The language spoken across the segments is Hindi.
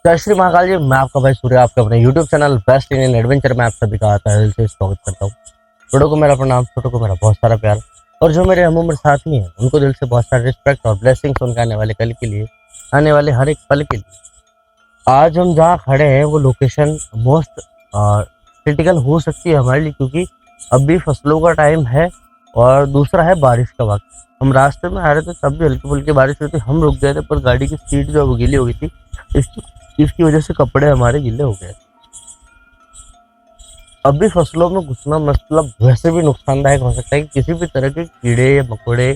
जय श्री महाकाल जी। मैं आपका भाई सूर्य, आपके अपने YouTube channel best Indian adventure में आप सभी का आता है से स्वागत करता हूँ। छोटों को मेरा प्रणाम, छोटों को मेरा बहुत सारा प्यार, और जो मेरे हम उम्र साथी हैं उनको दिल से बहुत सारा रिस्पेक्ट और ब्लेसिंग्स उनके आने वाले कल के लिए, आने वाले हर एक पल के लिए। आज हम जहाँ खड़े हैं वो लोकेशन मोस्ट क्रिटिकल हो सकती है हमारे लिए, क्योंकि अभी फसलों का टाइम है और दूसरा है बारिश का वक्त। हम रास्ते में आ रहे थे तब भी हल्की फुल्की बारिश हुई थी, हम रुक गए थे पर गाड़ी की सीट जो है वो गीली हो गई थी। इसकी वजह से कपड़े हमारे गीले हो गए। अभी फसलों में घुसना मतलब वैसे भी नुकसानदायक हो सकता है कि किसी भी तरह के कीड़े या मकोड़े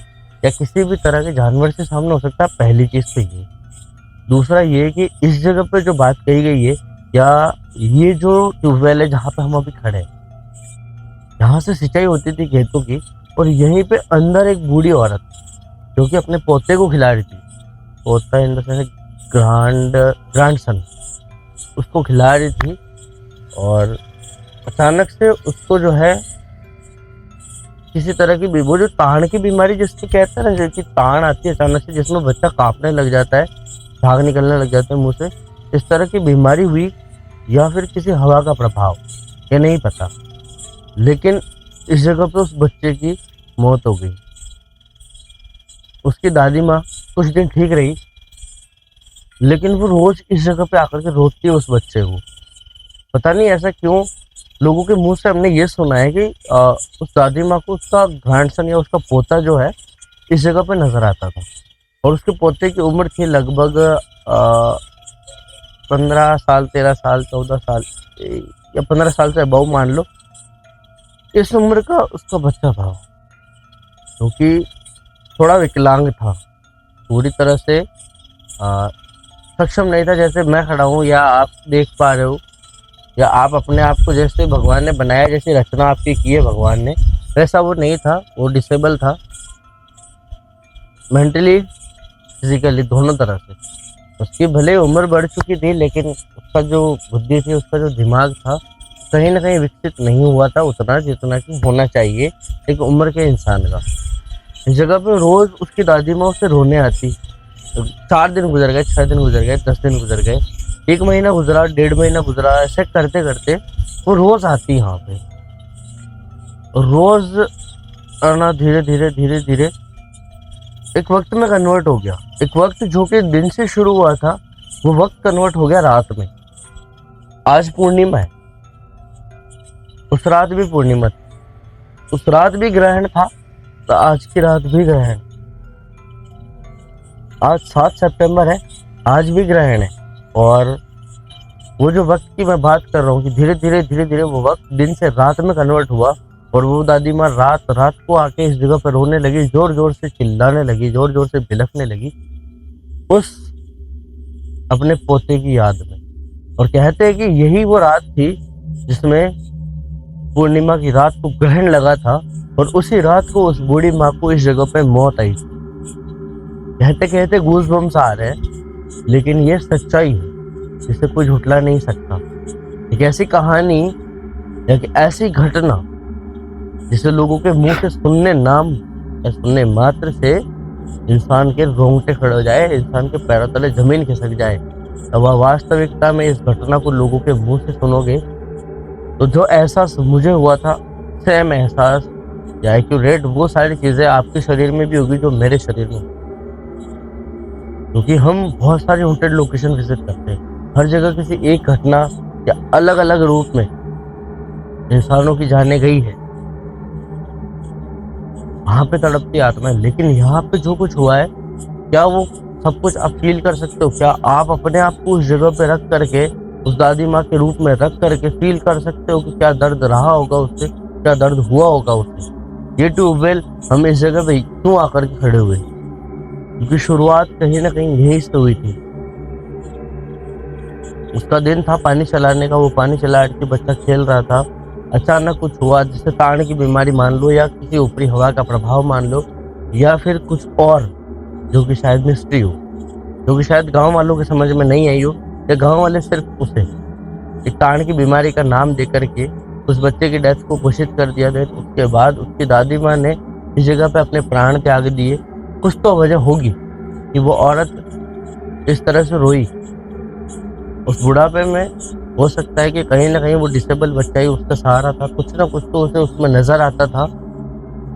या किसी भी तरह के जानवर से सामना हो सकता है। पहली चीज तो ये। दूसरा ये कि इस जगह पे जो बात कही गई है, या ये जो ट्यूबवेल है जहाँ पे हम अभी खड़े हैं, यहाँ से सिंचाई होती थी खेतों की, और यहीं पे अंदर एक बूढ़ी औरत जो कि अपने पोते को खिला रही थी, पोता इन द सेंस ग्रैंडसन, उसको खिला रही थी। और अचानक से उसको जो है किसी तरह की वो जो ताड़ की बीमारी जिसकी कहते हैं ना, जैसे ताड़ आती है अचानक से, जिसमें बच्चा कांपने लग जाता है, झाग निकलने लग जाते हैं मुंह से, इस तरह की बीमारी हुई या फिर किसी हवा का प्रभाव, ये नहीं पता। लेकिन इस जगह पे उस बच्चे की मौत हो गई। उसकी दादी माँ कुछ दिन ठीक रही, लेकिन वो रोज इस जगह पे आकर के रोती है उस बच्चे को। पता नहीं ऐसा क्यों। लोगों के मुंह से हमने ये सुना है कि उस दादी माँ को उसका ग्रैंडसन या उसका पोता जो है इस जगह पे नजर आता था, और उसके पोते की उम्र थी लगभग 15 साल, 13 साल, 14 साल या 15 साल से अबव मान लो, इस उम्र का उसका बच्चा था, क्योंकि थोड़ा विकलांग था, पूरी तरह से सक्षम नहीं था। जैसे मैं खड़ा हूँ या आप देख पा रहे हो, या आप अपने आप को जैसे भगवान ने बनाया, जैसी रचना आपकी की है भगवान ने, वैसा वो नहीं था। वो डिसेबल था, मेंटली फिजिकली दोनों तरह से। उसकी भले उम्र बढ़ चुकी थी, लेकिन उसका जो बुद्धि थी, उसका जो दिमाग था, कहीं ना कहीं विकसित नहीं हुआ था उतना जितना कि होना चाहिए एक उम्र के इंसान का। इस जगह पे रोज उसकी दादी माँ उससे रोने आती। 4 दिन गुजर गए, 6 दिन गुजर गए, 10 दिन गुजर गए, 1 महीना गुजरा, 1.5 महीना गुजरा, ऐसे करते करते वो रोज आती यहाँ पे। रोज आना धीरे धीरे धीरे धीरे एक वक्त में कन्वर्ट हो गया। एक वक्त जो कि दिन से शुरू हुआ था, वो वक्त कन्वर्ट हो गया रात में। आज पूर्णिमा है, उस रात भी पूर्णिमा थी, उस रात भी ग्रहण था, तो आज की रात भी ग्रहण। आज 7 सितंबर है, आज भी ग्रहण है। और वो जो वक्त की मैं बात कर रहा हूँ कि धीरे धीरे धीरे धीरे वो वक्त दिन से रात में कन्वर्ट हुआ, और वो दादी माँ रात रात को आके इस जगह पर रोने लगी, जोर जोर से चिल्लाने लगी, जोर जोर से बिलखने लगी उस अपने पोते की याद में। और कहते हैं कि यही वो रात थी जिसमें पूर्णिमा की रात को ग्रहण लगा था, और उसी रात को उस बूढ़ी माँ को इस जगह पे मौत आई थी। कहते कहते गूज बम्स आ रहे हैं, लेकिन ये सच्चाई है जिसे कोई झुठला नहीं सकता। एक ऐसी कहानी या कि ऐसी घटना जिसे लोगों के मुंह से सुनने नाम या सुनने मात्र से इंसान के रोंगटे खड़े हो जाए, इंसान के पैरों तले जमीन खिसक जाए। अब वास्तविकता में इस घटना को लोगों के मुंह से सुनोगे तो जो एहसास मुझे हुआ था, सेम एहसास या एक्यूरेट वो सारी चीजें आपके शरीर में भी होगी जो मेरे शरीर में। क्योंकि हम बहुत सारे हॉन्टेड लोकेशन विजिट करते हैं, हर जगह किसी एक घटना या अलग अलग रूप में इंसानों की जाने गई है, वहां पे तड़पती आत्मा है। लेकिन यहाँ पे जो कुछ हुआ है, क्या वो सब कुछ आप फील कर सकते हो? क्या आप अपने आप को उस जगह पे रख करके, उस दादी माँ के रूप में रख करके फील कर सकते हो कि क्या दर्द रहा होगा उससे, क्या दर्द हुआ होगा उससे? ये ट्यूबवेल हम इस जगह पे क्यों आकर के खड़े हुए? क्योंकि शुरुआत कहीं ना कहीं यहीं से हुई थी। उसका दिन था पानी चलाने का, वो पानी चला के बच्चा खेल रहा था, अचानक कुछ हुआ, जिसे ताड़ की बीमारी मान लो, या किसी ऊपरी हवा का प्रभाव मान लो, या फिर कुछ और जो कि शायद मिस्ट्री हो, जो कि शायद गांव वालों के समझ में नहीं आई हो, या गांव वाले सिर्फ उसे एक ताड़ की बीमारी का नाम दे करके उस बच्चे की डेथ को घोषित कर दिया था। उसके बाद उसकी दादी माँ ने इस जगह पे अपने प्राण त्याग दिए। कुछ तो वजह होगी कि वो औरत इस तरह से रोई। उस बुढ़ापे में हो सकता है कि कहीं ना कहीं वो डिसेबल बच्चा ही उसका सहारा था, कुछ ना कुछ तो उसे उसमें नजर आता था,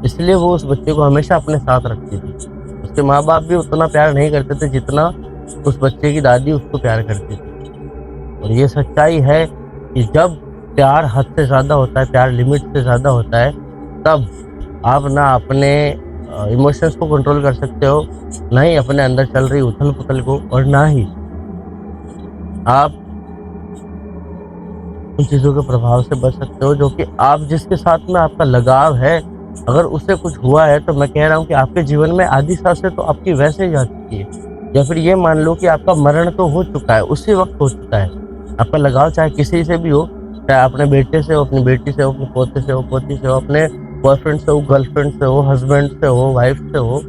इसलिए वो उस बच्चे को हमेशा अपने साथ रखती थी। उसके माँ बाप भी उतना प्यार नहीं करते थे जितना उस बच्चे की दादी उसको प्यार करती थी। और ये सच्चाई है कि जब प्यार हद से ज़्यादा होता है, प्यार लिमिट से ज़्यादा होता है, तब आप ना अपने इमोशंस को कंट्रोल कर सकते हो, ना ही अपने अंदर चल रही उथल पुथल को, और ना ही आप उन चीज़ों के प्रभाव से बच सकते हो जो कि आप जिसके साथ में आपका लगाव है, अगर उससे कुछ हुआ है तो मैं कह रहा हूँ कि आपके जीवन में आधी सांसें तो आपकी वैसे ही जा चुकी है। या फिर ये मान लो कि आपका मरण तो हो चुका है, उसी वक्त हो चुका है। आपका लगाव चाहे किसी से भी हो, चाहे अपने बेटे से हो, अपनी बेटी से हो, अपने पोते से हो, पोती से हो, अपने बॉयफ्रेंड से हो, गर्लफ्रेंड से हो, हस्बैंड से हो, वाइफ से हो,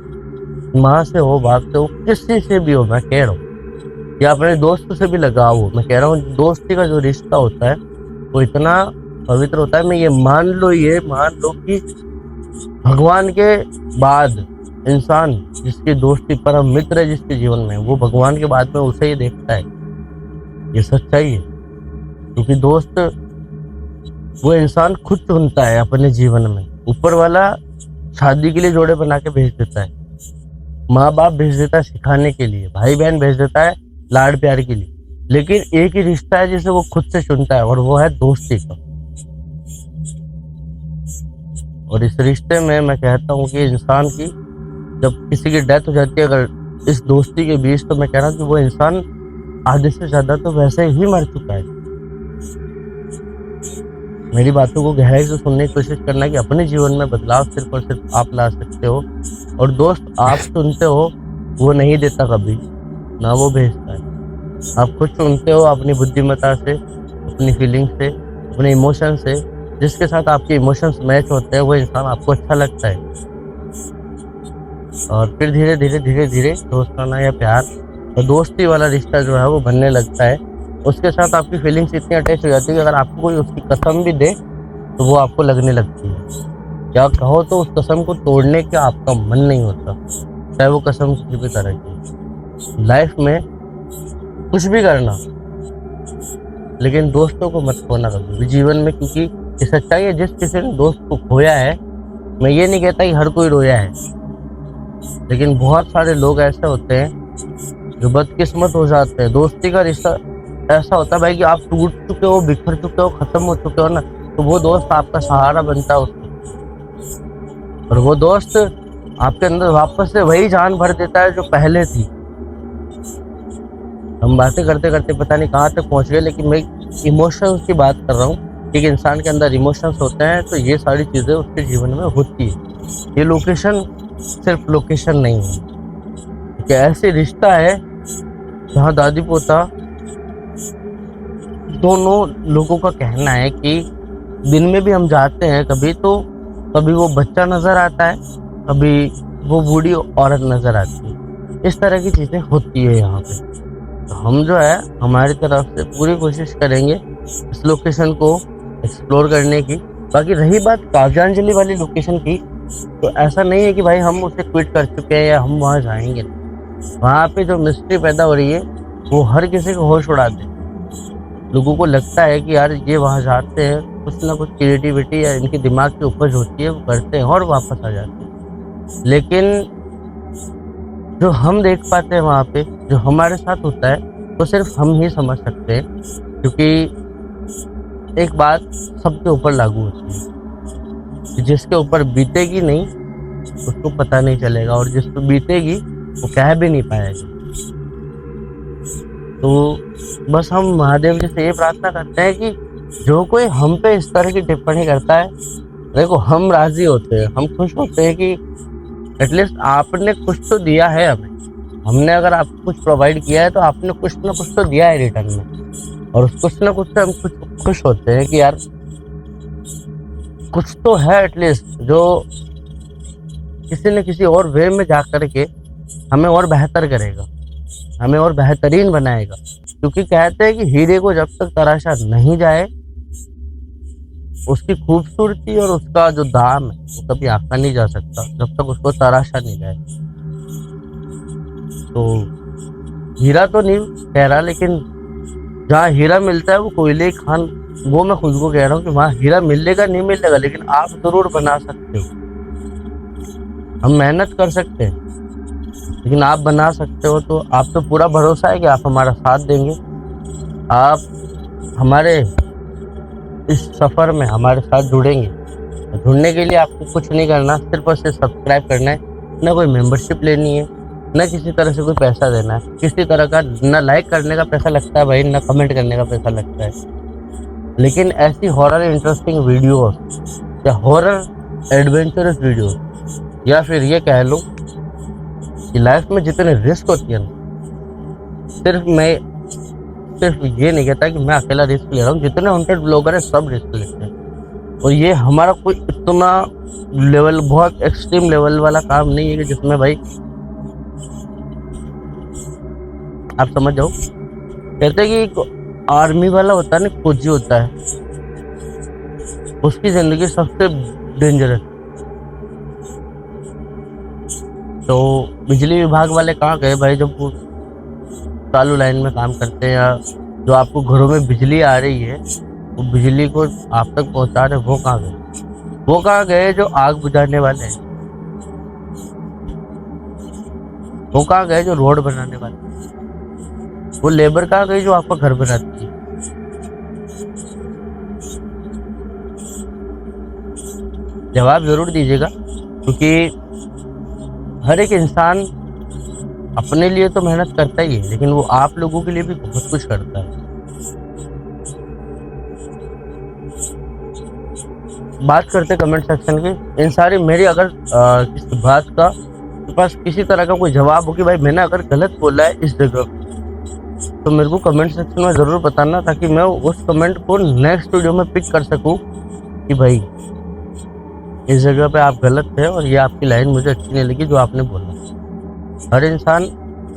माँ से हो, बाप से हो, किसी से भी हो, मैं कह रहा हूँ। या अपने दोस्त से भी लगाव हो, मैं कह रहा हूँ दोस्ती का जो रिश्ता होता है वो इतना पवित्र होता है। मैं ये मान लो कि भगवान के बाद इंसान जिसकी दोस्ती परम मित्र है जिसके जीवन में, वो भगवान के बाद में उसे ही देखता है। ये सच्चाई है, क्योंकि दोस्त वो इंसान खुद चुनता है अपने जीवन में। ऊपर वाला शादी के लिए जोड़े बना के भेज देता है, माँ बाप भेज देता है सिखाने के लिए, भाई बहन भेज देता है लाड़ प्यार के लिए, लेकिन एक ही रिश्ता है जिसे वो खुद से चुनता है, और वो है दोस्ती का। और इस रिश्ते में मैं कहता हूँ कि इंसान की जब किसी की डेथ हो जाती है अगर इस दोस्ती के बीच, तो मैं कह रहा हूँ कि वो इंसान आधे से ज्यादा तो वैसे ही मर चुका है। मेरी बातों को गहराई से सुनने की कोशिश करना कि अपने जीवन में बदलाव सिर्फ और सिर्फ आप ला सकते हो, और दोस्त आप चुनते हो, वो नहीं देता कभी, ना वो भेजता है। आप खुद चुनते हो अपनी बुद्धिमत्ता से, अपनी फीलिंग से, अपने इमोशन से। जिसके साथ आपके इमोशंस मैच होते हैं वो इंसान आपको अच्छा लगता है, और फिर धीरे धीरे धीरे धीरे दोस्ताना या प्यार और दोस्ती वाला रिश्ता जो है वो बनने लगता है। उसके साथ आपकी फीलिंग्स इतनी अटैच हो जाती है कि अगर आपको कोई उसकी कसम भी दे तो वो आपको लगने लगती है। क्या कहो तो उस कसम को तोड़ने का आपका मन नहीं होता, चाहे वो कसम किसी भी तरह की। लाइफ में कुछ भी करना, लेकिन दोस्तों को मत खोना कभी भी जीवन में, क्योंकि ये सच्चाई है, जिस किसी ने दोस्त को खोया है, मैं ये नहीं कहता कि हर कोई रोया है, लेकिन बहुत सारे लोग ऐसे होते हैं जो बदकिस्मत हो जाते हैं। दोस्ती का रिश्ता ऐसा होता है भाई कि आप टूट चुके हो, बिखर चुके हो, खत्म हो चुके हो ना, तो वो दोस्त आपका सहारा बनता है उसको, और वो दोस्त आपके अंदर वापस से वही जान भर देता है जो पहले थी। हम बातें करते करते पता नहीं कहाँ तक पहुंच गए, लेकिन मैं इमोशंस की बात कर रहा हूँ कि इंसान के अंदर इमोशंस होते हैं तो ये सारी चीज़ें उसके जीवन में होती है। ये लोकेशन सिर्फ लोकेशन नहीं है, कि ऐसे रिश्ता है जहाँ दादी पोता दोनों लोगों का कहना है कि दिन में भी हम जाते हैं कभी, तो कभी वो बच्चा नजर आता है, कभी वो बूढ़ी औरत नजर आती है। इस तरह की चीजें होती है यहाँ पे। तो हम जो है हमारी तरफ से पूरी कोशिश करेंगे इस लोकेशन को एक्सप्लोर करने की। बाकी रही बात काव्यांजलि वाली लोकेशन की, तो ऐसा नहीं है कि भाई हम उसे क्विट कर चुके हैं या हम वहाँ जाएंगे। वहाँ पे जो मिस्ट्री पैदा हो रही है वो हर किसी को होश उड़ा दे। लोगों को लगता है कि यार ये वहाँ जाते हैं, कुछ ना कुछ क्रिएटिविटी या इनके दिमाग की उपज होती है, वो करते हैं और वापस आ जाते हैं। लेकिन जो हम देख पाते हैं वहाँ पे, जो हमारे साथ होता है, वो सिर्फ हम ही समझ सकते हैं, क्योंकि एक बात सबके ऊपर लागू होती है कि जिसके ऊपर बीतेगी नहीं उसको पता नहीं चलेगा, और जिस पर बीतेगी वो कह भी नहीं पाएगा। तो बस हम महादेव जी से ये प्रार्थना करते हैं कि जो कोई हम पे इस तरह की टिप्पणी करता है, देखो हम राजी होते हैं, हम खुश होते हैं कि एटलीस्ट आपने कुछ तो दिया है हमें। हमने अगर आपको कुछ प्रोवाइड किया है तो आपने कुछ ना कुछ तो दिया है रिटर्न में, और उस कुछ ना कुछ से हम कुछ खुश होते हैं कि यार कुछ तो है एटलीस्ट जो किसी न किसी और वे में जा करके हमें और बेहतर करेगा, हमें और बेहतरीन बनाएगा। क्योंकि कहते हैं कि हीरे को जब तक तराशा नहीं जाए, उसकी खूबसूरती और उसका जो दाम है वो कभी आंका नहीं जा सकता जब तक उसको तराशा नहीं जाए। तो हीरा तो नहीं कह रहा, लेकिन जहाँ हीरा मिलता है वो कोयले की खान, वो मैं खुद को कह रहा हूँ कि वहाँ हीरा मिलेगा नहीं मिलेगा, लेकिन आप जरूर बना सकते हो। हम मेहनत कर सकते हैं, लेकिन आप बना सकते हो। तो आप तो पूरा भरोसा है कि आप हमारा साथ देंगे, आप हमारे इस सफर में हमारे साथ जुड़ेंगे। जुड़ने के लिए आपको कुछ नहीं करना, सिर्फ और सिर्फ सब्सक्राइब करना है। ना कोई मेंबरशिप लेनी है, ना किसी तरह से कोई पैसा देना है, किसी तरह का ना लाइक करने का पैसा लगता है भाई, ना कमेंट करने का पैसा लगता है। लेकिन ऐसी हॉरर इंटरेस्टिंग वीडियोस या हॉरर एडवेंचरस वीडियो, या फिर ये कह लो कि लाइफ में जितने रिस्क होती है ना, सिर्फ ये नहीं कहता कि मैं अकेला रिस्क ले रहा हूँ, जितने 100 ब्लॉगर है सब रिस्क लेते हैं। और ये हमारा कोई इतना लेवल, बहुत एक्सट्रीम लेवल वाला काम नहीं है कि जिसमें भाई आप समझ जाओ। कहते हैं कि एक आर्मी वाला होता है ना, फौजी होता है, उसकी जिंदगी सबसे डेंजरस। तो बिजली विभाग वाले कहाँ गए भाई, जब वो चालू लाइन में काम करते हैं, या जो आपको घरों में बिजली आ रही है वो बिजली को आप तक पहुंचा रहे, वो कहाँ गए? वो कहाँ गए जो आग बुझाने वाले हैं? वो कहाँ गए जो रोड बनाने वाले? वो लेबर कहाँ गई जो आपका घर बनाती है? जवाब जरूर दीजिएगा, क्योंकि हर एक इंसान अपने लिए तो मेहनत करता ही है, लेकिन वो आप लोगों के लिए भी बहुत कुछ करता है। बात करते कमेंट सेक्शन की, इन सारी मेरी अगर किसी बात का पास किसी तरह का कोई जवाब हो कि भाई मैंने अगर गलत बोला है इस जगह, तो मेरे को कमेंट सेक्शन में ज़रूर बताना, ताकि मैं उस कमेंट को नेक्स्ट वीडियो में पिक कर सकूं कि भाई इस जगह पे आप गलत थे और ये आपकी लाइन मुझे अच्छी नहीं लगी जो आपने बोला। हर इंसान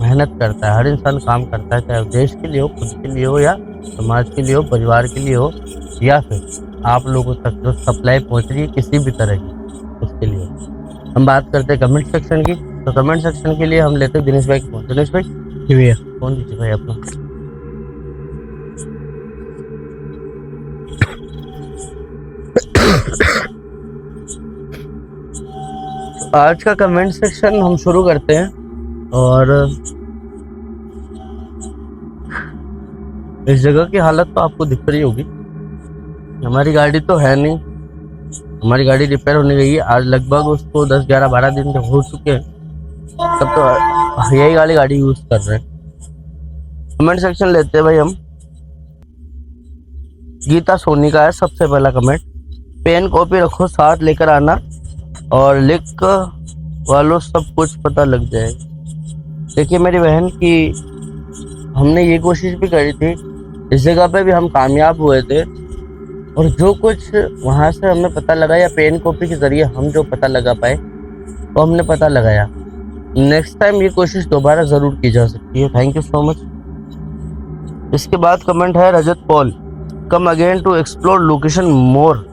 मेहनत करता है, हर इंसान काम करता है, चाहे देश के लिए हो, खुद के लिए हो, या समाज के लिए हो, परिवार के लिए हो, या फिर आप लोगों तक जो सप्लाई पहुंच रही है किसी भी तरह की, उसके लिए। हम बात करते हैं कमेंट सेक्शन की, तो कमेंट सेक्शन के लिए हम लेते हैं दिनेश भाई की फोन। दिनेश भाई भैया फोन दीजिए भाई अपना। आज का कमेंट सेक्शन हम शुरू करते हैं, और इस जगह की हालत तो आपको दिख रही होगी। हमारी गाड़ी तो है नहीं, हमारी गाड़ी रिपेयर होने गई है। आज लगभग उसको 10, 11, 12 दिन के हो चुके हैं, तब तो यही गाड़ी यूज कर रहे हैं। कमेंट सेक्शन लेते हैं भाई हम। गीता सोनी का है सबसे पहला कमेंट, पेन कॉपी रखो साथ लेकर आना और लिख वालों सब कुछ पता लग जाए। देखिए मेरी बहन की, हमने ये कोशिश भी करी थी, इस जगह पे भी हम कामयाब हुए थे, और जो कुछ वहाँ से हमें पता लगा या पेन कॉपी के जरिए हम जो पता लगा पाए वो हमने पता लगाया। नेक्स्ट टाइम ये कोशिश दोबारा ज़रूर की जा सकती है। Thank you so much. इसके बाद कमेंट है Rajat Paul, come again to explore location more,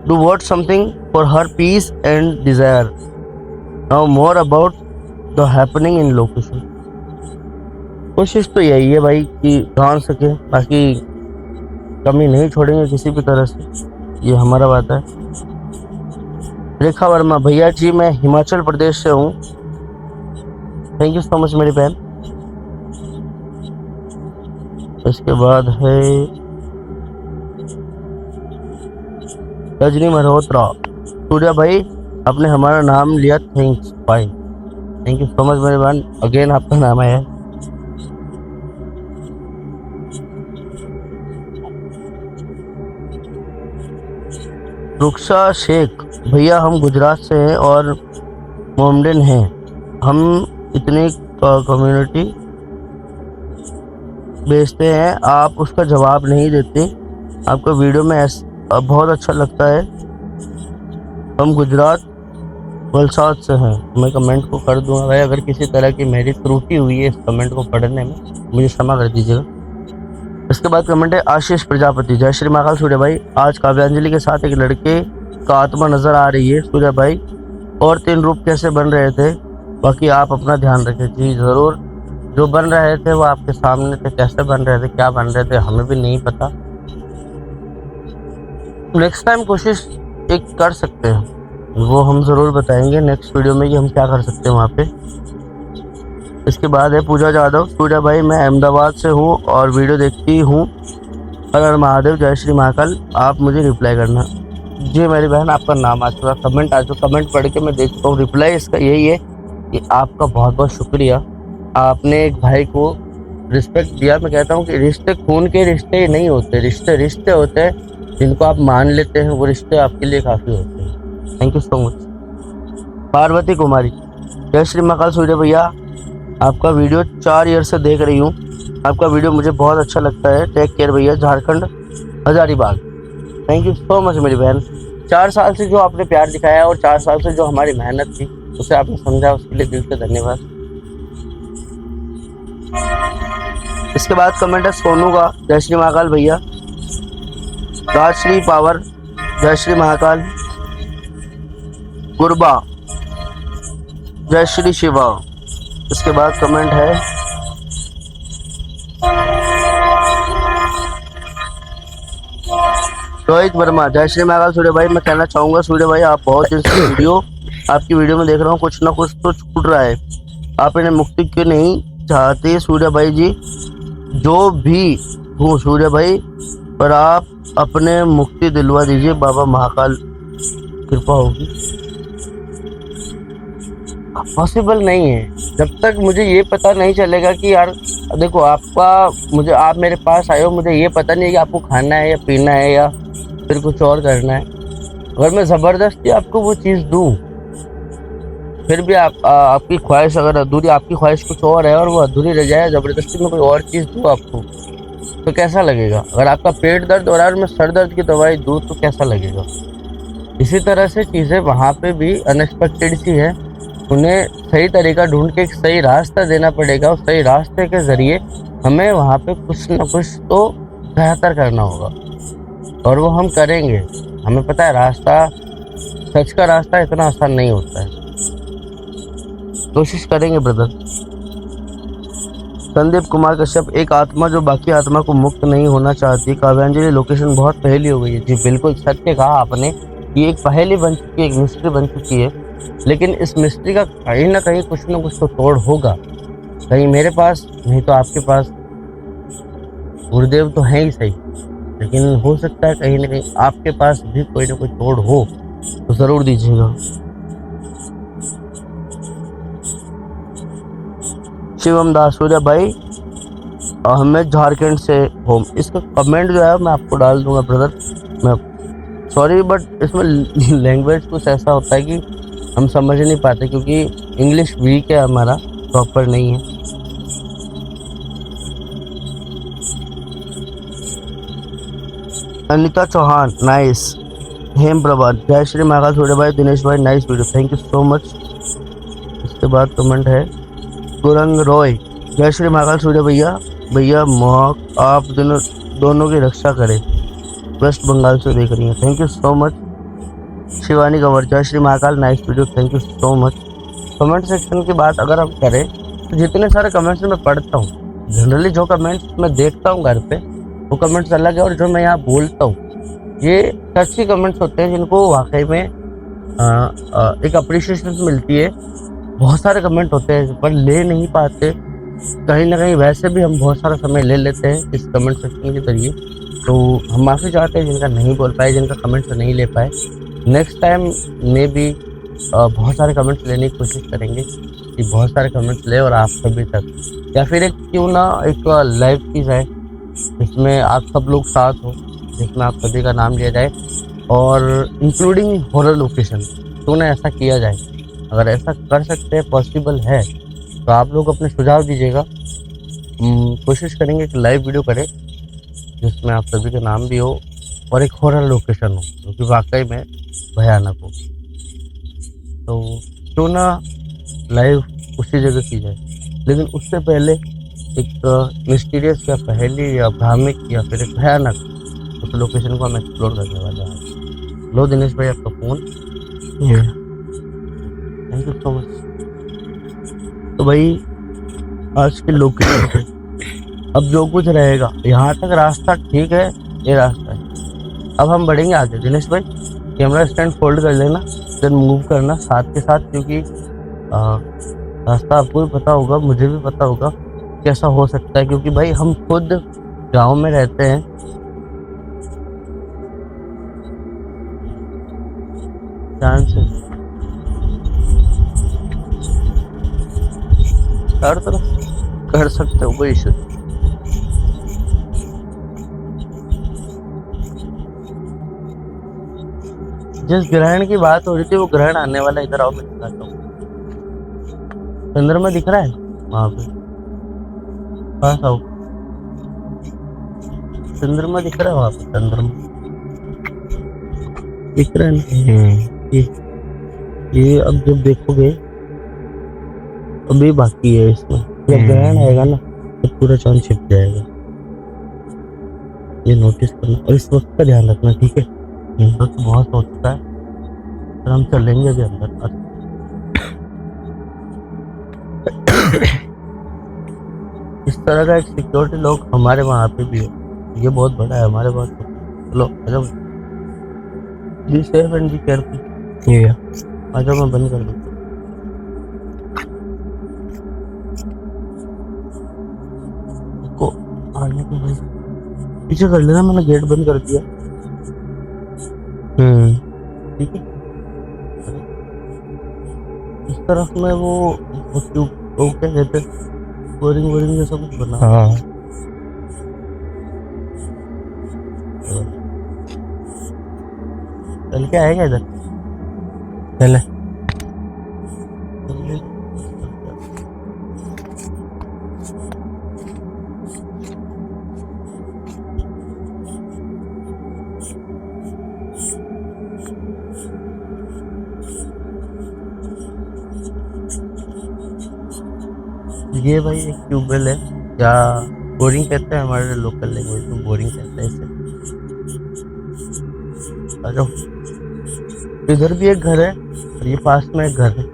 do what something for her peace and desire, now more about the happening in location. कोशिश तो यही है भाई कि जान सके, बाकी कमी नहीं छोड़ेंगे किसी भी तरह से, ये हमारा बात है। रेखा वर्मा, भैया जी मैं हिमाचल प्रदेश से हूँ। थैंक यू सो मच मेरी बहन। इसके बाद है रजनी मल्होत्रा, सूर्या भाई आपने हमारा नाम लिया, thanks fine. Thank you so much मेरी बहन, अगेन आपका नाम है। रुखसा शेख, भैया हम गुजरात से हैं और मोमडन हैं, हम इतनी कम्युनिटी भेजते हैं, आप उसका जवाब नहीं देते, आपका वीडियो में बहुत अच्छा लगता है, हम गुजरात वलसाड से हैं। मैं कमेंट को कर दूंगा भाई, अगर किसी तरह की मेरी त्रुटि हुई है इस कमेंट को पढ़ने में मुझे क्षमा कर दीजिएगा। इसके बाद कमेंट है आशीष प्रजापति, जय श्री महाकाल सूर्य भाई, आज काव्यांजलि के साथ एक लड़के का आत्मा नजर आ रही है सूर्य भाई, और 3 रूप कैसे बन रहे थे, बाकी आप अपना ध्यान रखें। जी ज़रूर जो बन रहे थे वो आपके सामने थे, कैसे बन रहे थे, क्या बन रहे थे, हमें भी नहीं पता। नेक्स्ट टाइम कोशिश एक कर सकते हैं, वो हम ज़रूर बताएंगे नेक्स्ट वीडियो में कि हम क्या कर सकते हैं वहाँ पे। इसके बाद है पूजा जाधव। पूजा भाई, मैं अहमदाबाद से हूँ और वीडियो देखती हूँ। हर हर महादेव, जय श्री महाकाल। आप मुझे रिप्लाई करना। जी मेरी बहन, आपका नाम आ चुका, कमेंट आ चुका, कमेंट पढ़ के मैं देखता हूँ। रिप्लाई इसका यही है कि आपका बहुत बहुत शुक्रिया, आपने एक भाई को रिस्पेक्ट दिया। मैं कहता हूँ कि रिश्ते खून के रिश्ते नहीं होते, रिश्ते रिश्ते होते हैं जिनको आप मान लेते हैं, वो रिश्ते आपके लिए काफ़ी होते हैं। Thank you so much. Parvati Kumari, जय श्री महाकाल। सूर्य भैया, आपका वीडियो 4 ईयर से देख रही हूँ, आपका वीडियो मुझे बहुत अच्छा लगता है। टेक केयर भैया, Jharkhand Hazaribagh. Thank you so much मेरी बहन। 4 साल से जो आपने प्यार दिखाया और 4 साल से जो हमारी मेहनत थी उसे आपने समझा, उसके लिए दिल से धन्यवाद। इसके बाद कमेंट है सोनू का, जय श्री महाकाल भैया। राजश्री पावर, जय श्री महाकाल। गुरबा, जय श्री शिवा। इसके बाद कमेंट है रोहित वर्मा, जय श्री महाकाल। सूर्य भाई, मैं कहना चाहूँगा सूर्य भाई, आप बहुत दिन से आपकी वीडियो में देख रहा हूँ, कुछ ना कुछ तो छूट रहा है। आप इन्हें मुक्ति क्यों नहीं चाहते सूर्य भाई जी? जो भी हूँ सूर्य भाई, पर आप अपने मुक्ति दिलवा दीजिए, बाबा महाकाल कृपा होगी। पॉसिबल नहीं है जब तक मुझे ये पता नहीं चलेगा कि यार देखो, आप मेरे पास आए हो, मुझे ये पता नहीं है कि आपको खाना है या पीना है या फिर कुछ और करना है। अगर मैं ज़बरदस्ती आपको वो चीज़ दूँ, फिर भी आपकी ख्वाहिश अगर अधूरी, आपकी ख्वाहिश कुछ और है और वो अधूरी रह जाए, ज़बरदस्ती में कोई और चीज़ दूँ आपको, तो कैसा लगेगा? अगर आपका पेट दर्द हो रहा है और मैं सर दर्द की दवाई दूँ तो कैसा लगेगा? इसी तरह से चीज़ें वहाँ पे भी अनएक्सपेक्टेड सी है, उन्हें सही तरीका ढूंढ के एक सही रास्ता देना पड़ेगा और सही रास्ते के ज़रिए हमें वहाँ पे कुछ न कुछ तो बेहतर करना होगा और वो हम करेंगे। हमें पता है रास्ता, सच का रास्ता इतना आसान नहीं होता है, कोशिश करेंगे ब्रदर। संदीप कुमार कश्यप, एक आत्मा जो बाकी आत्मा को मुक्त नहीं होना चाहती। काव्यांजलि, लोकेशन बहुत पहेली हो गई है। जी बिल्कुल सत्य कहा आपने, ये एक पहेली बन चुकी है, एक मिस्ट्री बन चुकी है, लेकिन इस मिस्ट्री का कहीं ना कहीं कुछ ना कुछ तो तोड़ होगा। कहीं मेरे पास, नहीं तो आपके पास। गुरुदेव तो है ही सही, लेकिन हो सकता है कहीं ना कहीं आपके पास भी कोई ना कोई तोड़ हो, तो ज़रूर दीजिएगा। शिवम दास, सूर्या भाई अहमद झारखंड से होम। इसका कमेंट जो है मैं आपको डाल दूंगा ब्रदर। मैं सॉरी बट इसमें लैंग्वेज कुछ ऐसा होता है कि हम समझ नहीं पाते, क्योंकि इंग्लिश वीक है हमारा, प्रॉपर नहीं है। अनिता चौहान, नाइस। हेम प्रभात, जय श्री महाकाल। सूर्य भाई, दिनेश भाई, nice video, thank you so much. इसके बाद कमेंट है गुरंग रॉय, जय श्री महाकाल। सूर्य भैया आप दोनों की रक्षा करें। वेस्ट बंगाल से देख रही हैं, thank you so much. Shivani Kanwar, जय Shri Mahakal, nice video, thank you so much. Comment section की बात अगर हम करें तो जितने सारे कमेंट्स मैं पढ़ता हूँ, जनरली जो कमेंट्स मैं देखता हूँ घर पे वो कमेंट्स अलग है, और जो मैं यहाँ बोलता हूँ ये सच्ची कमेंट्स होते हैं जिनको वाकई में एक अप्रिशिएशन मिलती है। बहुत सारे कमेंट होते हैं पर ले नहीं पाते, कहीं ना कहीं वैसे भी हम बहुत सारा समय ले लेते हैं इस कमेंट सेक्शन के जरिए। तो हम माफ़ी चाहते हैं जिनका नहीं बोल पाए, जिनका कमेंट्स नहीं ले पाए। नेक्स्ट टाइम में भी बहुत सारे कमेंट्स लेने की कोशिश करेंगे कि बहुत सारे कमेंट्स ले और आप सभी तक, या फिर एक क्यों ना एक लाइव चीज़ है जिसमें आप सब लोग साथ हो, जिसमें आप सभी का नाम लिया जाए और इंक्लूडिंग हॉरर लोकेशन, क्यों ना ऐसा किया जाए। अगर ऐसा कर सकते हैं, पॉसिबल है, तो आप लोग अपने सुझाव दीजिएगा। कोशिश करेंगे कि लाइव वीडियो करें जिसमें आप सभी का नाम भी हो और एक हॉरर लोकेशन हो जो कि वाकई में भयानक हो। तो क्यों ना लाइव उसी जगह की जाए, लेकिन उससे पहले एक मिस्टीरियस या पहेली या भ्रामिक या फिर एक भयानक उस लोकेशन को हम एक्सप्लोर करने वाले हैं। लो दिनेश भाई आपका phone, thank you so much. तो भाई आज की लोकेशन। अब जो कुछ रहेगा यहाँ तक रास्ता ठीक है, ये रास्ता है। अब हम बढ़ेंगे आगे। दिनेश भाई कैमरा स्टैंड फोल्ड कर लेना, देन मूव करना साथ के साथ, क्योंकि रास्ता आपको भी पता होगा, मुझे भी पता होगा कैसा हो सकता है, क्योंकि भाई हम खुद गांव में रहते हैं। ध्यान से हर तरफ कर सकते हो, कोई इशू। जिस ग्रहण की बात हो रही थी वो ग्रहण आने वाला, इधर आओ मैं दिखाता हूँ। चंद्रमा दिख रहा है वहां पे, पास आओ। चंद्रमा दिख रहा है वहां पे, चंद्रमा दिख रहा है ना। ये अब जब देखोगे, अभी बाकी है इसमें, जब ग्रहण आएगा ना तो पूरा चांद छिप जाएगा। ये नोटिस करना और इस वक्त का ध्यान रखना, ठीक है। वक्त बहुत हो चुका है और हम चलेंगे अभी अंदर। इस तरह का एक सिक्योरिटी लॉक हमारे वहाँ पे भी है, ये बहुत बड़ा है हमारे पास। चलो आजाओ, be safe and be careful. ये आजाओ, मैं बंद कर दूँ। को आने को भाई पीछे कर लेना, मैंने गेट बंद कर दिया। ठीक है। इस तरफ में वो क्या कहते हैं, बोरिंग बोरिंग जैसा कुछ बना। हाँ चल के आएगा इधर, चले। ये भाई एक ट्यूबवेल है, या बोरिंग कहते हैं हमारे लोकल लैंग्वेज में, बोरिंग कहते हैं इसे। आ जाओ। इधर भी एक घर है और ये पास में एक घर है।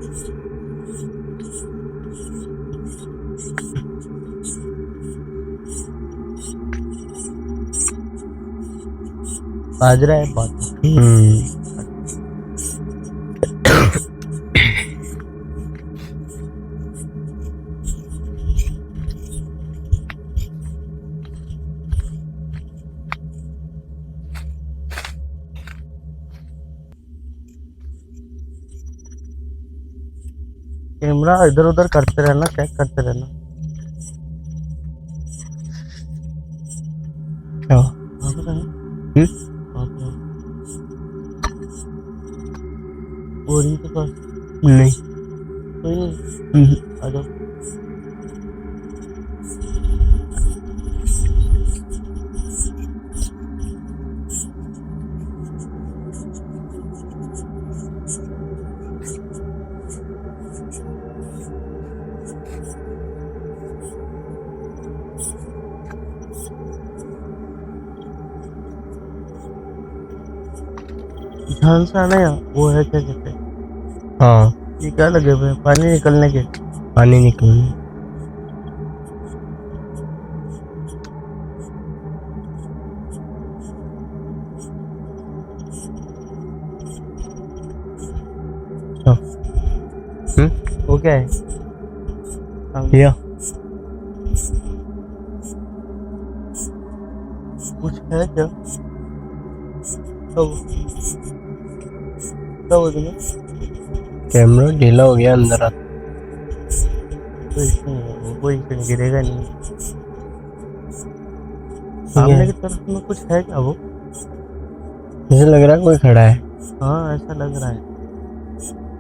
बाजरा है बात। कैमरा इधर उधर करते रहना, चेक करते रहना। क्या बोरिंग के पास नहीं, कोई नहीं। आ जाओ। ध्यान से आना, यार वो है क्या कहते हैं। हाँ ये क्या लगे हुए, पानी निकलने के। पानी निकलने वो क्या है भैया, कुछ है क्या? कैमरा ढीला हो गया अंदर आता, वो इसमें गिरेगा नहीं। सामने की तरफ में कुछ है क्या? वो मुझे लग रहा है कोई खड़ा है। हाँ ऐसा लग रहा है,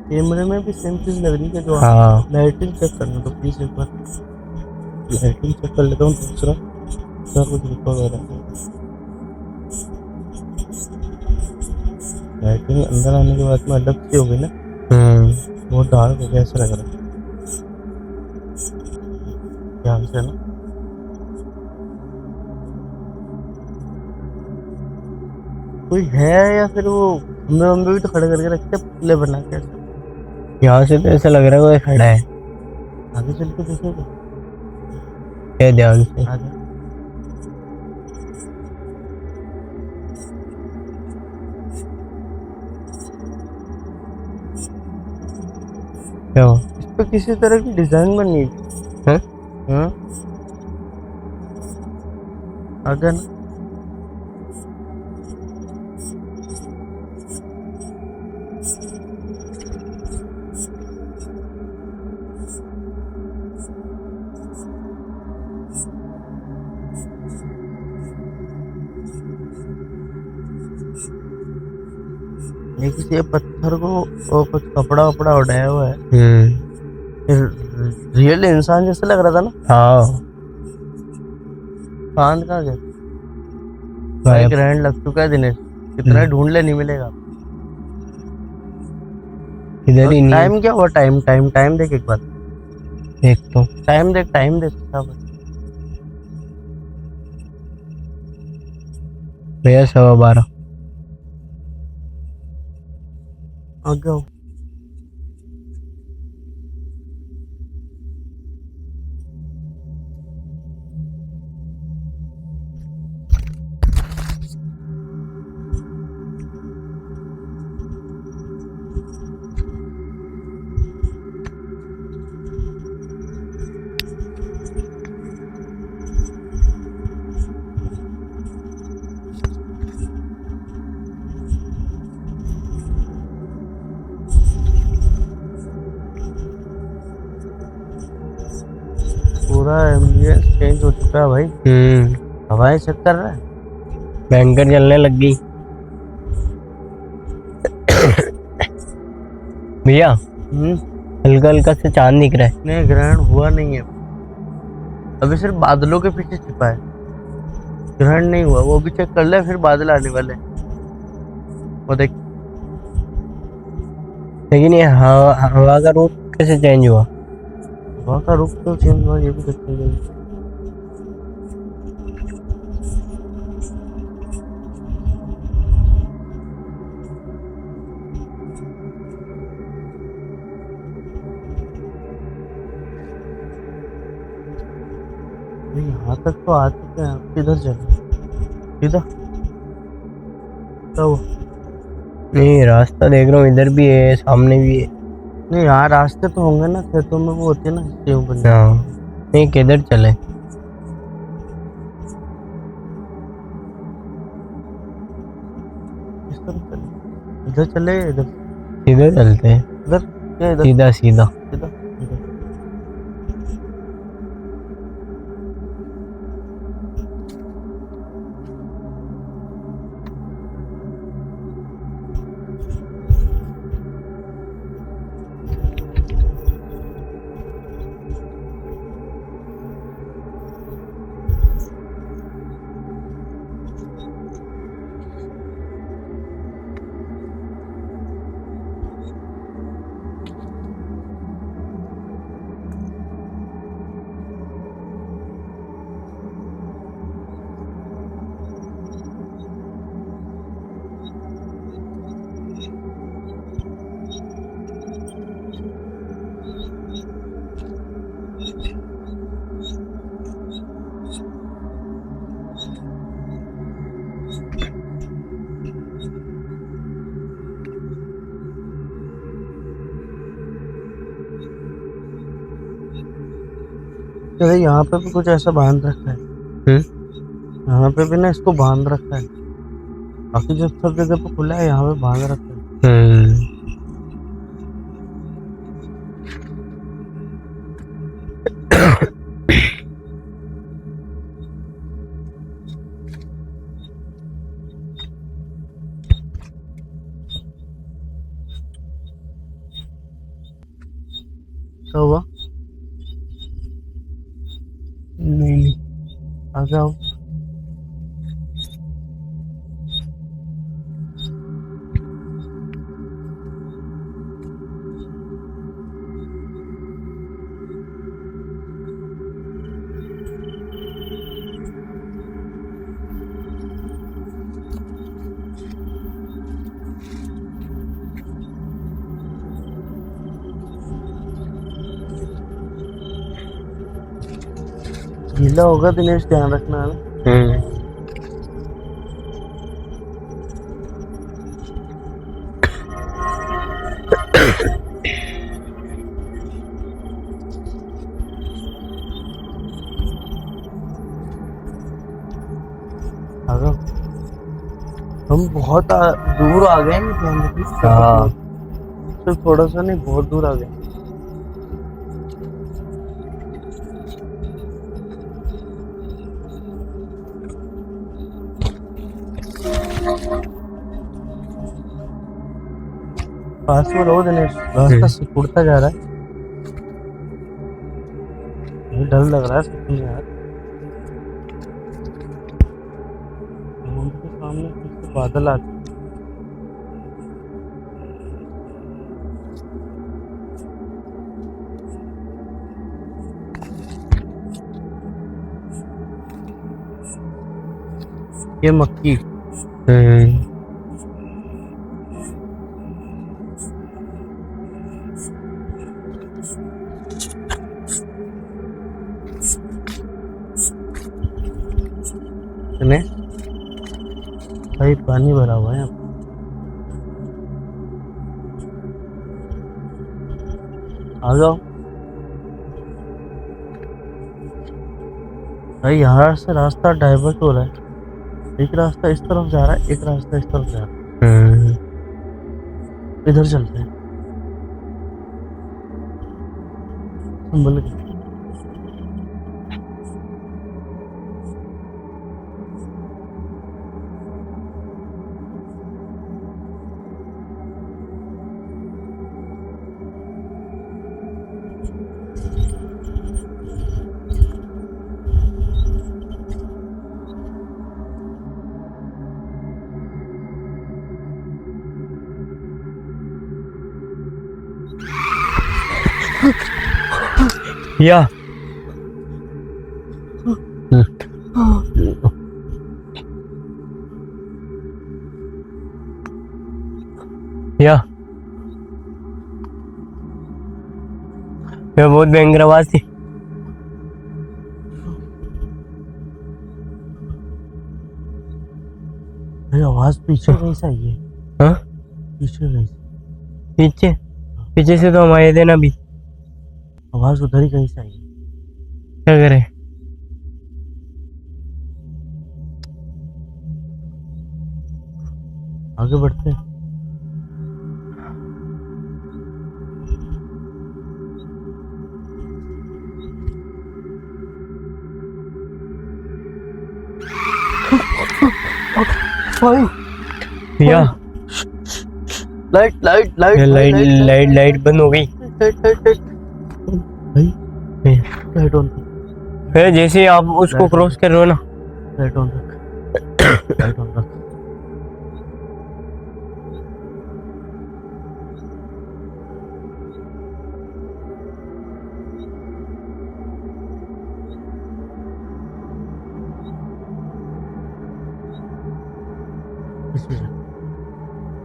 कैमरे में भी सेम चीज लग रही है जो। हाँ लाइटिंग चेक करना तो प्लीज एक बार लाइटिंग चेक कर लेता हूँ। दूसरा कुछ रुका हुआ है, लाइटिंग अंदर आने के बाद में अलग सी हो गई ना। बहुत डार्क हो गया ऐसा लग रहा है। ध्यान से ना, कोई है या फिर वो हम भी तो खड़े करके रखते हैं पुतले बना के। यहाँ से तो ऐसा लग रहा है कोई खड़ा है। आगे चल के देखेगा। ये ध्यान से। आजा। क्या हुआ? इस पे किसी तरह की डिजाइन बननी हैं? है। आगे ना। ये किसी पत्थर को और कुछ कपड़ा वपड़ा उड़ाया हुआ है। रियल इंसान जैसे लग रहा था ना। हाँ चांद कहाँ गया? भाई गायब। ग्रहण लग चुका है दिनेश, कितना ढूंढ ले नहीं मिलेगा। इधर ही नहीं है। टाइम क्या हुआ? टाइम टाइम टाइम देख एक बार। देख तो। टाइम देख, टाइम देख सब। भैया 12:15। आगे आओ। पूरा एम्बियंस चेंज हो चुका है भाई। हवाएं चेक कर रहा है। भयंकर जलने लग गई। भैया हल्का हल्का से चांद दिख रहा है। नहीं, ग्रहण हुआ नहीं है अभी, सिर्फ बादलों के पीछे छिपा है। ग्रहण नहीं हुआ, वो भी चेक कर ले, फिर बादल आने वाले हैं। वो देख। लेकिन ये हवा का रूप कैसे चेंज हुआ? हवा का रुख तो चेंज हुआ, ये भी देखते हैं। यहाँ तक तो आ चुके हैं, अब किधर चले? सीधा तो नहीं, रास्ता देख रहा हूँ, इधर भी है, सामने भी है। नहीं, यहाँ रास्ते तो होंगे ना, खेतों में वो होती है ना सेव बनी। हाँ, नहीं किधर चले? इस तरफ चले, इधर चले, इधर इधर चलते हैं। इधर क्या? इधर सीधा सीधा। सीधा इधर। चले, यहाँ पे भी कुछ ऐसा बांध रखा है। यहाँ पे भी ना इसको बांध रखा है। बाकी जो सब जगह पे खुला है, यहाँ पे बांध रखा है। क्या हुआ? नहीं, आ जाओ। गीला होगा दिनेश, ध्यान रखना है ना। अगर हम बहुत दूर आ गए हैं, ध्यान रखिए। हाँ। सिर्फ थोड़ा सा नहीं, बहुत दूर आ गए। पास में रहो दिनेश, रास्ता सिकुड़ता जा रहा है। मुझे डर लग रहा है सच में यार। उनके सामने फिर से बादल आते। ये मक्की। दिनेश भाई पानी भरा हुआ है यहाँ पे। आ जाओ भाई, यहाँ से रास्ता डाइवर्ट हो रहा है। एक रास्ता इस तरफ जा रहा है, एक रास्ता इस तरफ जा रहा है। इधर चलते हैं, संभल के। या या ये बहुत भयंकर आवाज थी। भाई आवाज पीछे कहीं से आई है। हाँ? पीछे कहीं से। पीछे पीछे से तो हम आए थे ना अभी। आवाज उधर ही कहीं से आई है। क्या करे? आगे बढ़ते हैं। भाई या light light light light light light बंद हो गई। भाई लाइट ऑन। जैसे ही आप उसको क्रॉस कर रहे हो ना, लाइट ऑन रख। लाइट ऑन रख।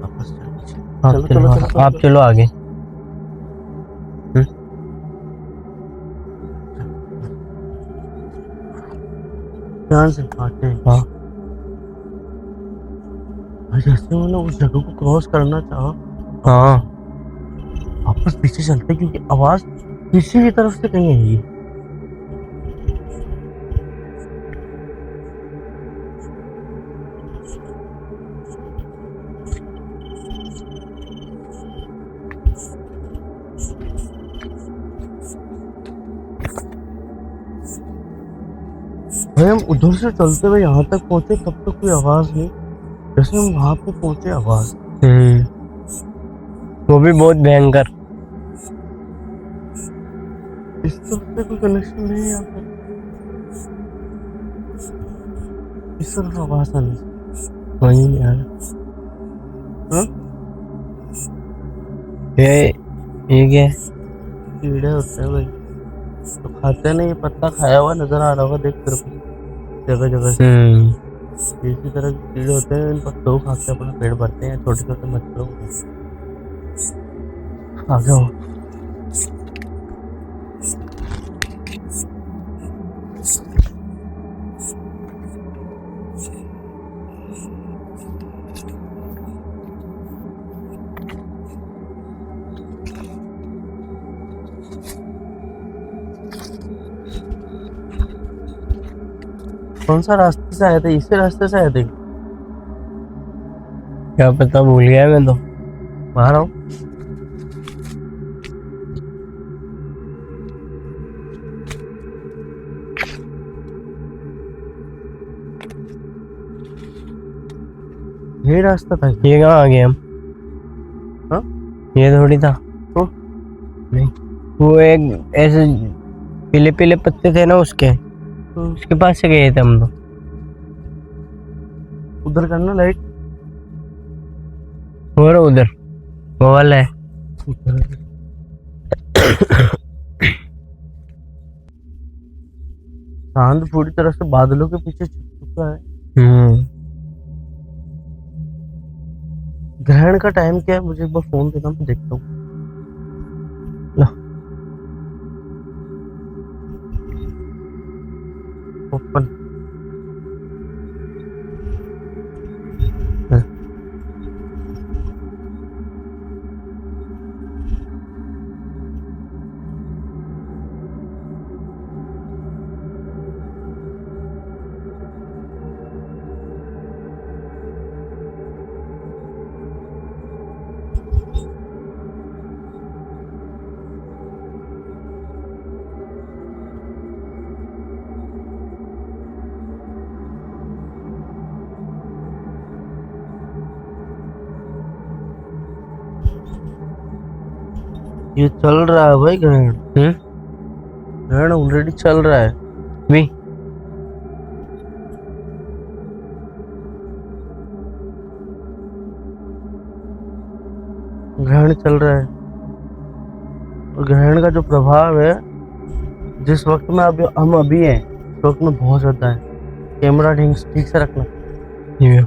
वापस चल। आप चलो आगे। ध्यान से आते हैं। हाँ भाई जैसे मैंने उस जगह को क्रॉस करना चाहा, हाँ वापस पीछे चलते, क्योंकि आवाज पीछे की तरफ से कहीं आई है। भाई हम उधर से चलते हुए यहाँ तक पहुंचे, तब तक कोई आवाज नहीं। जैसे हम वहां पे पहुंचे, आवाज। वो भी बहुत भयंकर। इस तरफ से कोई कनेक्शन नहीं है यहाँ पे। इस तरफ आवाज आनी। वही यार। हाँ? ये क्या है? कीड़े होते हैं भाई, तो खाते नहीं। पत्ता खाया हुआ नजर आ रहा होगा, देख तेरे को जगह जगह से। इसी तरह के कीड़े होते हैं, इन पत्तों को खा के अपना पेट भरते हैं। छोटे छोटे मच्छरों को। आ जाओ। कौन सा रास्ते से आए थे? इसी रास्ते से आए थे? क्या पता, भूल गया मैं तो। बाहर आओ। यही रास्ता था क्या? ये कहाँ आ गए हम? हाँ? ये थोड़ी था। तो नहीं, वो एक ऐसे पीले पीले पत्ते थे ना उसके उसके पास से गए थे हम तो। उधर करना लाइट। और उधर वो वाला है। चांद पूरी तरह से बादलों के पीछे छुप चुका है। ग्रहण का टाइम क्या है? मुझे एक बार फोन देना, मैं देखता हूँ। ओपन। ये चल रहा है भाई ग्रहण। ग्रहण ऑलरेडी चल रहा है। भी ग्रहण चल रहा है और ग्रहण का जो प्रभाव है, जिस वक्त में अभी हम अभी हैं, उस वक्त में बहुत ज्यादा है। कैमरा ठीक से रखना। ये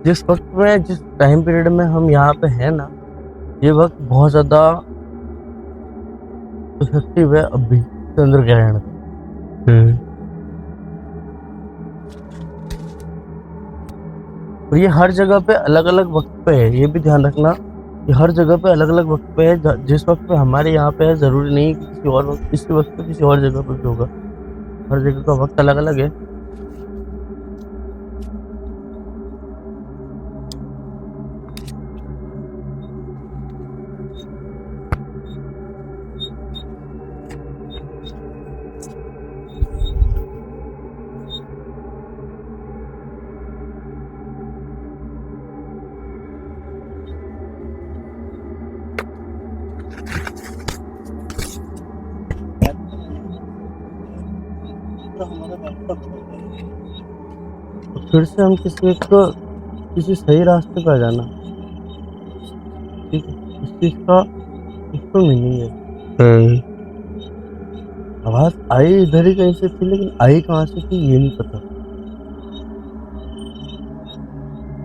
जिस वक्त में, जिस टाइम पीरियड में हम यहाँ पे हैं ना, ये वक्त बहुत ज्यादा इफेक्टिव है अभी चंद्र ग्रहण का। और ये हर जगह पे अलग अलग वक्त पे है, ये भी ध्यान रखना कि हर जगह पे अलग अलग वक्त पे है। जिस वक्त पे हमारे यहाँ पे है, जरूरी नहीं कि किसी और वक्त, इसी वक्त पे किसी और जगह पे भी होगा। हर जगह का वक्त अलग अलग है। फिर से हम किसी सही रास्ते पर आ जाना। ठीक है, इस चीज का इसको मीनिंग है। आवाज आई इधर ही कहीं से थी, लेकिन आई कहाँ से थी ये नहीं पता।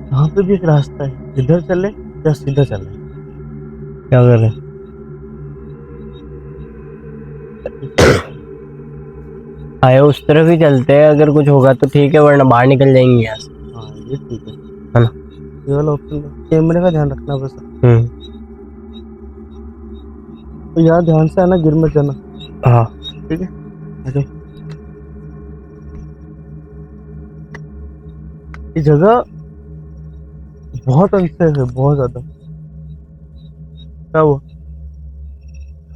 यहाँ पे भी एक रास्ता है, इधर चले या सीधा चले? क्या कर रहे? आए उस तरफ ही चलते हैं, अगर कुछ होगा तो ठीक है, वरना बाहर निकल जाएंगे यहाँ से। हाँ ये ठीक है ना? ये वाला ऑप्शन कैमरे का ध्यान रखना बस। तो यहाँ ध्यान से आना, गिर मत जाना। हाँ ठीक है, आ जाओ। ये जगह बहुत अनसेफ है, बहुत ज्यादा। क्या हुआ?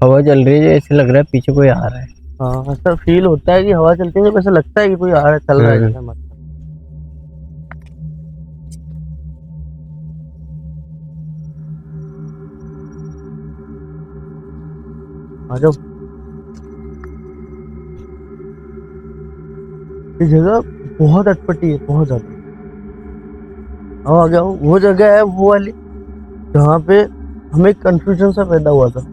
हवा चल रही है, ऐसे लग रहा है पीछे कोई आ रहा है। हाँ ऐसा फील होता है कि हवा चलती है, वैसे लगता है कि कोई आ रहा है, चल रहा है जैसे मत। आ जाओ। ये जगह बहुत अटपटी है, बहुत ज्यादा। आओ आ जाओ। वो जगह है वो वाली जहाँ पे हमें कंफ्यूजन सा पैदा हुआ था।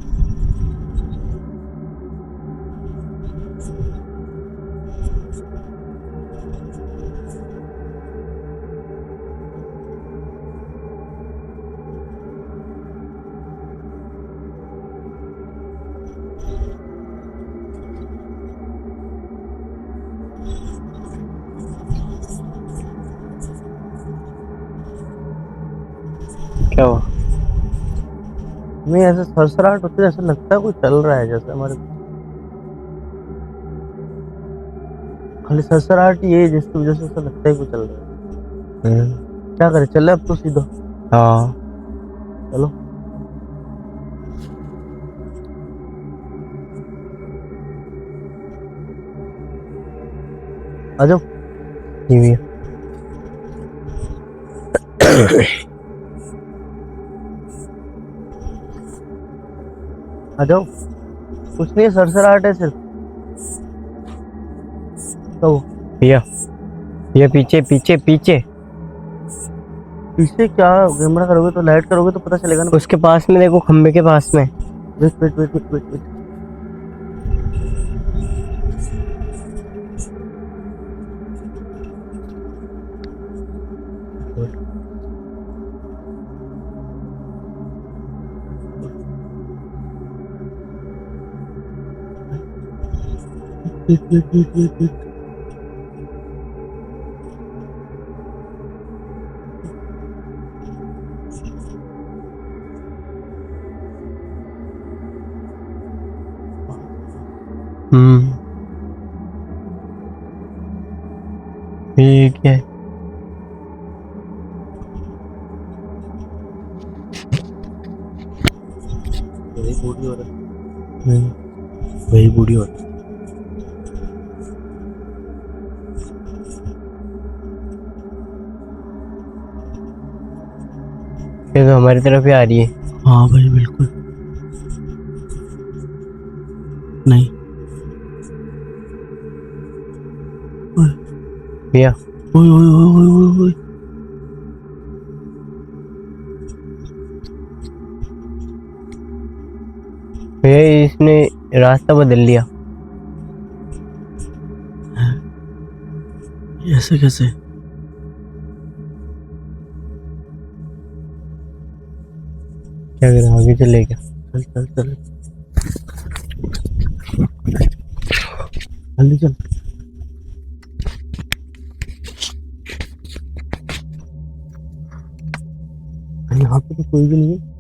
क्या हुआ? नहीं ऐसे सरसराहट होती है, ऐसा लगता है कोई चल रहा है जैसे हमारे। खाली सरसराहट ये है जिसकी वजह से ऐसा लगता है कुछ चल रहा है। क्या करे, चले अब तो सीधा। हाँ चलो आ जाओ। जी भैया। आ जाओ, कुछ नहीं है, सरसराहट है सिर्फ। तो भैया भैया पीछे पीछे पीछे पीछे क्या कैमरा करोगे तो लाइट करोगे तो पता चलेगा ना। उसके पास में देखो, खंबे के पास में। Wait wait wait wait wait wait. Wait wait wait wait wait. ठीक है। वही बूढ़ी औरत, वही बूढ़ी औरत। ये तो हमारी तरफ ही आ रही है। हाँ भाई बिल्कुल। नहीं भैया ओए ओए ओए ओए ओए। भैया इसने रास्ता बदल लिया। ऐसे कैसे? क्या करें, आगे चले क्या? चल चल चल जल्दी चल। यहाँ पे तो कोई भी नहीं है।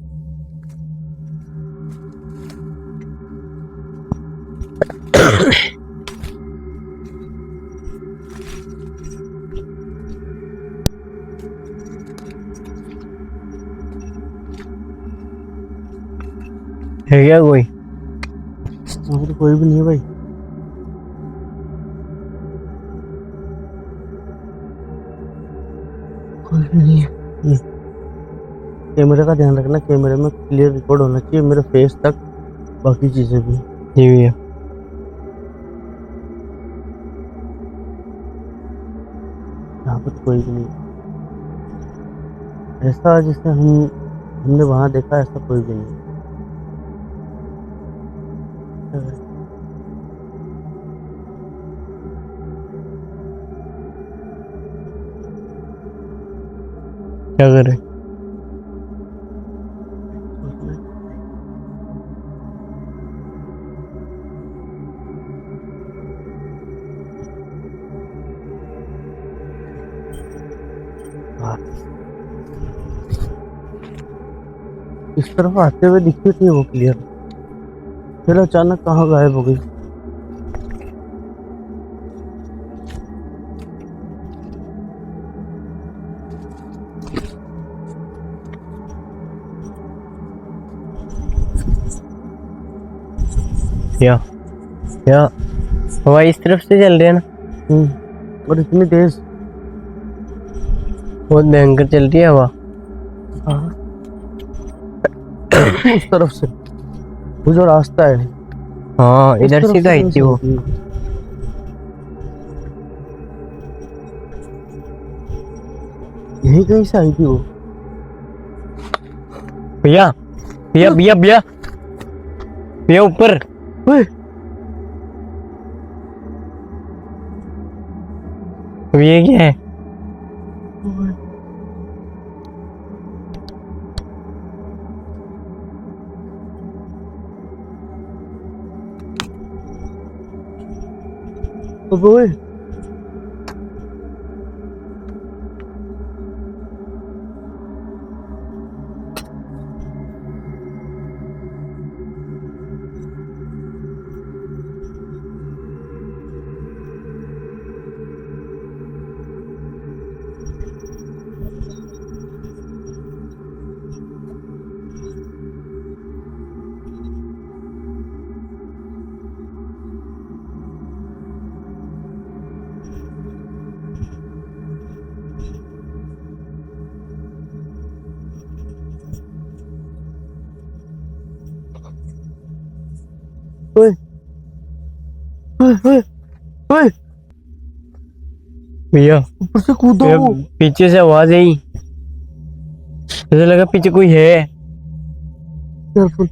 है क्या कोई? यहाँ पे तो कोई भी नहीं है भाई। कोई भी नहीं है। कैमरे का ध्यान रखना, कैमरे में क्लियर रिकॉर्ड होना चाहिए मेरे फेस तक, बाकी चीजें भी। जी भैया। यहाँ पर कोई भी नहीं है। ऐसा जैसे हमने वहां देखा, ऐसा कोई भी नहीं है। क्या करें? हाँ। इस तरफ आते हुए दिखती थी वो क्लियर, फिर अचानक कहाँ गायब हो गई। भैया भैया हवा इस तरफ से चल रही है ना, और इतनी तेज। बहुत भयंकर चल रही है हवा। हाँ। उस तरफ से वो जो रास्ता है, हाँ उस इधर तरफ से से आई कहीं थी वो। से यही कहीं से आई थी वो। भैया भैया भैया भैया भैया ऊपर। ओए, ये क्या है? ओए ओए ओए, भैया ऊपर से कूदो। भैया, पीछे से आवाज आई, मुझे लगा पीछे कोई है। केयरफुल।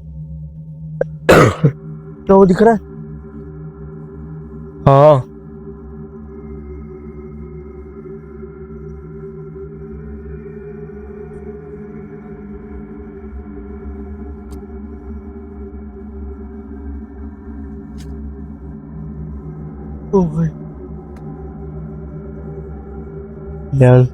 क्या वो दिख रहा है? हाँ ओ भाई, ध्यान।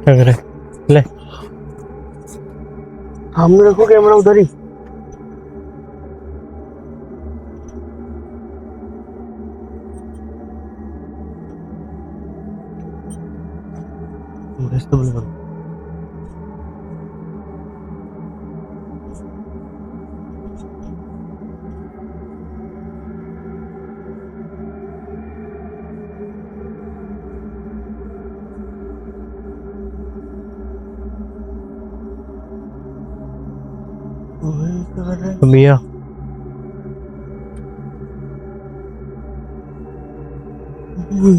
क्या करे, ले। सामने रखो कैमरा, उधर ही। स्टेबल करो। ओए, क्या कर रहा है? भैया ओए,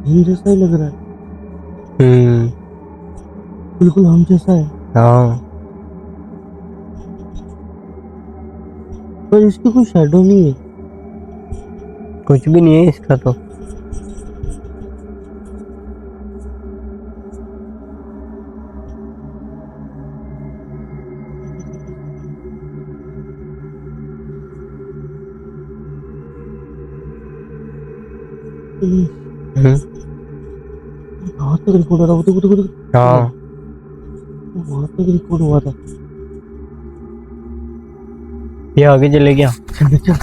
धीरे सा ही लग रहा है, बिल्कुल हम जैसा है, हाँ पर इसकी कोई शैडो नहीं है। कुछ भी नहीं है इसका तो। हम्म, वहां तक रिकॉर्ड हो रहा, वो देखो, हाँ वहां तक रिकॉर्ड हुआ था। ये आगे चले गया। चल चल,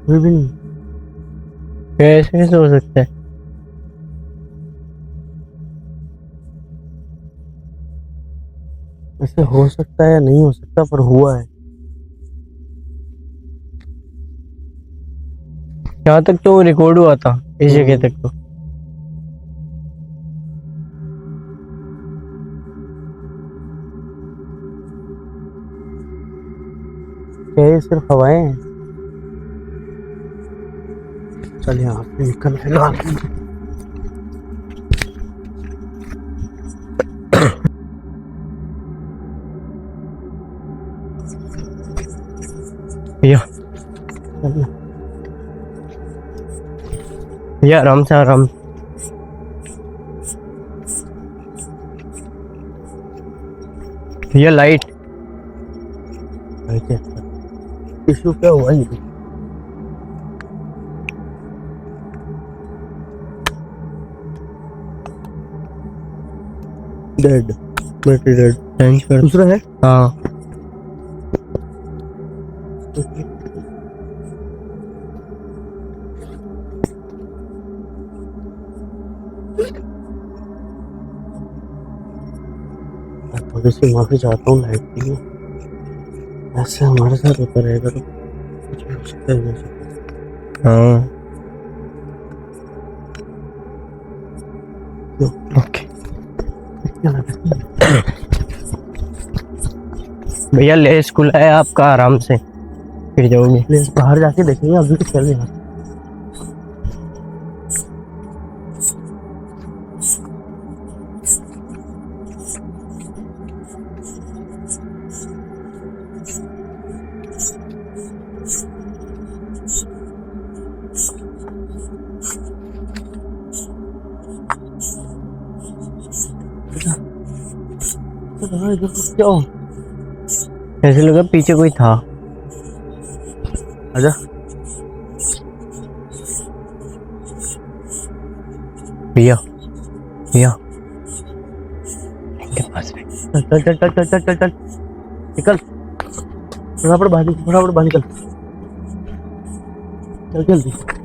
कोई भी नहीं। कैसे कैसे हो सकता है? ऐसे हो सकता है या नहीं हो सकता, पर हुआ है। यहाँ तक तो रिकॉर्ड हुआ था, इस जगह तक तो। क्या ये सिर्फ हवाएं हैं? चल यहाँ से निकल फिलहाल। भैया चल, भैया आराम से, आराम। भैया लाइट। इशू क्या हुआ ये? Dead, battery dead. चेंज कर। दूसरा है? हाँ थोड़ी सी माफी चाहता हूँ लाइट के लिए। ऐसे हमारे साथ होता रहेगा तो कुछ भी हो सकता है, हो सकता हाँ है। ओके। क्या लगा? भैया ले स्कूल है आपका, आराम से फिर जाओगे। प्लीज बाहर जाके देखेंगे, अभी तो चल यहाँ। कहाँ इधर क्यों? ऐसे लगा पीछे कोई था। आजा। भैया भैया इनके पास में। चल चल चल चल चल चल चल चल निकल, फटाफट बाहर निकल, फटाफट बाहर निकल, चल जल्दी।